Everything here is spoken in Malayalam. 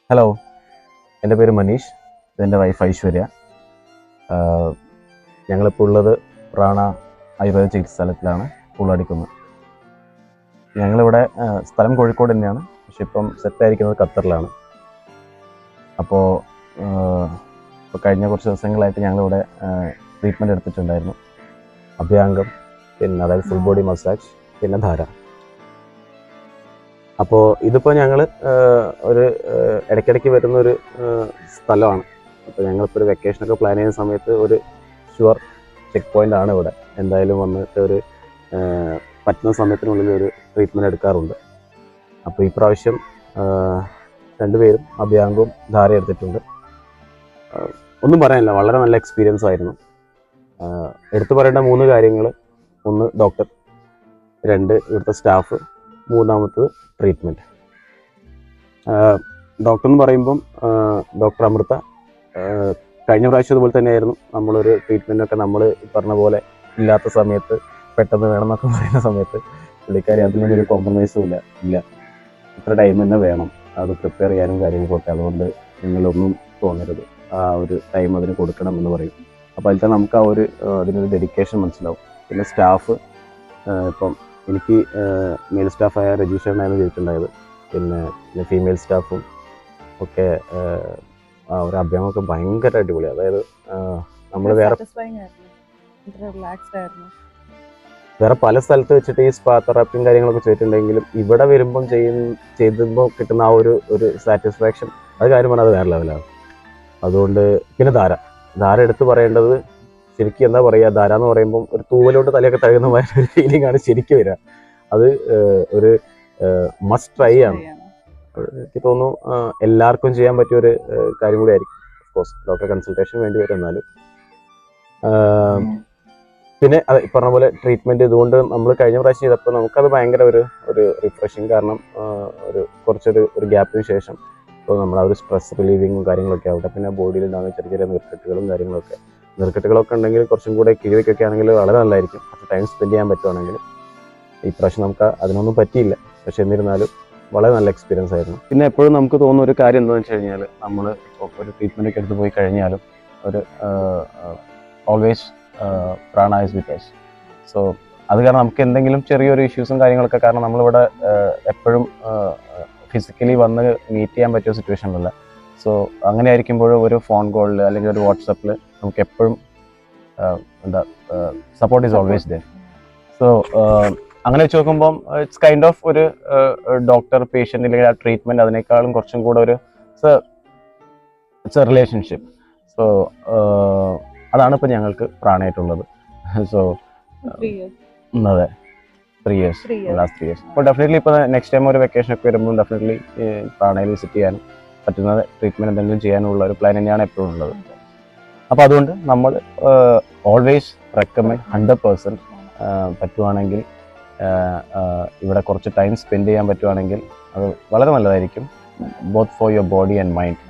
ഹലോ, എൻ്റെ പേര് മനീഷ്. ഇതെൻ്റെ വൈഫ് ഐശ്വര്യ. ഞങ്ങളിപ്പോൾ ഉള്ളത് പ്രാണ ആയുർവേദ ചികിത്സാലയത്തിലാണ്, പുള്ളടിക്കുന്നത്. ഞങ്ങളിവിടെ സ്ഥലം കോഴിക്കോട് തന്നെയാണ്, പക്ഷെ ഇപ്പം സെറ്റായിരിക്കുന്നത് ഖത്തറിലാണ്. അപ്പോൾ കഴിഞ്ഞ കുറച്ച് ദിവസങ്ങളായിട്ട് ഞങ്ങളിവിടെ ട്രീറ്റ്മെൻറ്റ് എടുത്തിട്ടുണ്ടായിരുന്നു. അഭ്യംഗം, പിന്നെ അതായത് ഫുൾ ബോഡി മസാജ്, പിന്നെ ധാര. അപ്പോൾ ഇതിപ്പോൾ ഞങ്ങൾ ഒരു ഇടയ്ക്കിടയ്ക്ക് വരുന്നൊരു സ്ഥലമാണ്. അപ്പോൾ ഞങ്ങളിപ്പോൾ ഒരു വെക്കേഷനൊക്കെ പ്ലാൻ ചെയ്യുന്ന സമയത്ത് ഒരു ഷുവർ ചെക്ക് പോയിൻ്റ് ആണ് ഇവിടെ. എന്തായാലും വന്നിട്ട് ഒരു പറ്റുന്ന സമയത്തിനുള്ളിൽ ഒരു ട്രീറ്റ്മെൻറ്റ് എടുക്കാറുണ്ട്. അപ്പോൾ ഈ പ്രാവശ്യം രണ്ടുപേരും അഭ്യംഗവും ധാര എടുത്തിട്ടുണ്ട്. ഒന്നും പറയാനില്ല, വളരെ നല്ല എക്സ്പീരിയൻസ് ആയിരുന്നു. എടുത്തു പറയേണ്ട 3 കാര്യങ്ങൾ: 1 ഡോക്ടർ, 2 ഇവിടുത്തെ സ്റ്റാഫ്, 3 ട്രീറ്റ്മെൻറ്റ്. ഡോക്ടർ എന്ന് പറയുമ്പം ഡോക്ടർ അമൃത. കഴിഞ്ഞ പ്രാവശ്യം അതുപോലെ തന്നെയായിരുന്നു. നമ്മളൊരു ട്രീറ്റ്മെൻറ്റൊക്കെ നമ്മൾ പറഞ്ഞ പോലെ ഇല്ലാത്ത സമയത്ത് പെട്ടെന്ന് വേണം എന്നൊക്കെ പറയുന്ന സമയത്ത് പുള്ളിക്കാരി അതിലൊന്നും ഒരു കോംപ്രമൈസും ഇല്ല, ഇത്ര ടൈം തന്നെ വേണം അത് പ്രിപ്പയർ ചെയ്യാനും കാര്യങ്ങളൊക്കെ. അതുകൊണ്ട് നിങ്ങളൊന്നും തോന്നരുത്, ആ ഒരു ടൈം അതിന് കൊടുക്കണം എന്ന് പറയും. അപ്പോൾ അതിൽ തന്നെ നമുക്ക് ആ ഒരു അതിനൊരു ഡെഡിക്കേഷൻ മനസ്സിലാവും. പിന്നെ സ്റ്റാഫ്, ഇപ്പം എനിക്ക് മെയിൽ സ്റ്റാഫായ രജീഷനായിരുന്നു ചെയ്തിട്ടുണ്ടായത്. പിന്നെ ഫീമെയിൽ സ്റ്റാഫും ഒക്കെ ഒരു അഭ്യംഗമൊക്കെ ഭയങ്കര അടിപൊളി. അതായത് നമ്മൾ വേറെ പല സ്ഥലത്ത് വെച്ചിട്ട് ഈ സ്പാ തെറാപ്പിയും കാര്യങ്ങളൊക്കെ ചെയ്തിട്ടുണ്ടെങ്കിലും ഇവിടെ വരുമ്പം ചെയ്യുമ്പോൾ കിട്ടുന്ന ആ ഒരു സാറ്റിസ്ഫാക്ഷൻ, അത് കാര്യം പറഞ്ഞാൽ അത് വേറെ ലെവലാണ്. അതുകൊണ്ട് പിന്നെ ധാര എടുത്ത് പറയേണ്ടത്, ശരിക്കും എന്താ പറയുക, ധാര എന്ന് പറയുമ്പം ഒരു തൂവലോട്ട് തലയൊക്കെ തഴുകുന്ന ഒരു ഫീലിംഗ് ആണ് ശരിക്കും വരിക. അത് ഒരു മസ്റ്റ് ട്രൈ ആണ്. എനിക്ക് തോന്നുന്നു എല്ലാവർക്കും ചെയ്യാൻ പറ്റിയ ഒരു കാര്യം കൂടി ആയിരിക്കും. ഓഫ്കോഴ്സ് ഡോക്ടർ കൺസൾട്ടേഷൻ വേണ്ടി വരും, എന്നാലും. പിന്നെ അത് പറഞ്ഞ പോലെ ട്രീറ്റ്മെൻറ്റ് ഇതുകൊണ്ട് നമ്മൾ കഴിഞ്ഞ പ്രാവശ്യം ചെയ്തപ്പോൾ നമുക്കത് ഭയങ്കര ഒരു റിഫ്രഷിങ്. കാരണം കുറച്ചൊരു ഗ്യാപ്പിന് ശേഷം ഇപ്പോൾ നമ്മൾ ആ ഒരു സ്ട്രെസ് റിലീവിങ്ങും കാര്യങ്ങളൊക്കെ ആവട്ടെ, പിന്നെ ബോഡിയിൽ ഉണ്ടാകുന്ന ചെറിയ ചെറിയ നീർക്കെട്ടുകളൊക്കെ ഉണ്ടെങ്കിൽ കുറച്ചും കൂടെ കിഴിവയ്ക്കൊക്കെ ആണെങ്കിൽ വളരെ നല്ലതായിരിക്കും. കുറച്ച് ടൈം സ്പെൻഡ് ചെയ്യാൻ പറ്റുവാണെങ്കിൽ. ഈ പ്രാവശ്യം നമുക്ക് അതിനൊന്നും പറ്റിയില്ല, പക്ഷെ എന്നിരുന്നാലും വളരെ നല്ല എക്സ്പീരിയൻസ് ആയിരുന്നു. പിന്നെ എപ്പോഴും നമുക്ക് തോന്നുന്ന ഒരു കാര്യം എന്താണെന്ന് വെച്ച് കഴിഞ്ഞാൽ, നമ്മൾ ഇപ്പോൾ ഒരു ട്രീറ്റ്മെൻ്റ് ഒക്കെ എടുത്ത് പോയി കഴിഞ്ഞാലും ഒരു always Prana is with us. So അത് കാരണം നമുക്ക് എന്തെങ്കിലും ചെറിയൊരു ഇഷ്യൂസും കാര്യങ്ങളൊക്കെ, കാരണം നമ്മളിവിടെ എപ്പോഴും ഫിസിക്കലി വന്ന് മീറ്റ് ചെയ്യാൻ പറ്റിയ സിറ്റുവേഷനിലല്ല. സോ അങ്ങനെ ആയിരിക്കുമ്പോൾ ഒരു ഫോൺ കോളിൽ അല്ലെങ്കിൽ ഒരു വാട്സപ്പിൽ നമുക്ക് എപ്പോഴും support is always there. So അങ്ങനെ വെച്ച് നോക്കുമ്പം ഇറ്റ്സ് കൈൻഡ് ഓഫ് ഒരു ഡോക്ടർ പേഷ്യൻ്റ് അല്ലെങ്കിൽ ആ ട്രീറ്റ്മെൻറ്റ് അതിനേക്കാളും കുറച്ചും കൂടെ ഒരു ഇറ്റ്സ് എ റിലേഷൻഷിപ്പ്. സോ അതാണ് ഇപ്പോൾ ഞങ്ങൾക്ക് പ്രാണയായിട്ടുള്ളത്. സോ അതെ, 3 years, ലാസ്റ്റ് 3 years. അപ്പോൾ ഡെഫിനറ്റ്ലി ഇപ്പോൾ നെക്സ്റ്റ് ടൈം ഒരു വെക്കേഷനൊക്കെ വരുമ്പോൾ ഡെഫിനറ്റ്ലി പ്രാണയിൽ വിസിറ്റ് ചെയ്യാനും പറ്റുന്ന ട്രീറ്റ്മെൻറ്റ് എന്തെങ്കിലും ചെയ്യാനുള്ള ഒരു പ്ലാൻ തന്നെയാണ് എപ്പോഴും ഉള്ളത്. അപ്പോൾ അതുകൊണ്ട് നമ്മൾ ഓൾവേസ് റെക്കമെൻഡ് 100% പറ്റുവാണെങ്കിൽ ഇവിടെ കുറച്ച് ടൈം സ്പെൻഡ് ചെയ്യാൻ പറ്റുവാണെങ്കിൽ അത് വളരെ നല്ലതായിരിക്കും, both for your body and mind.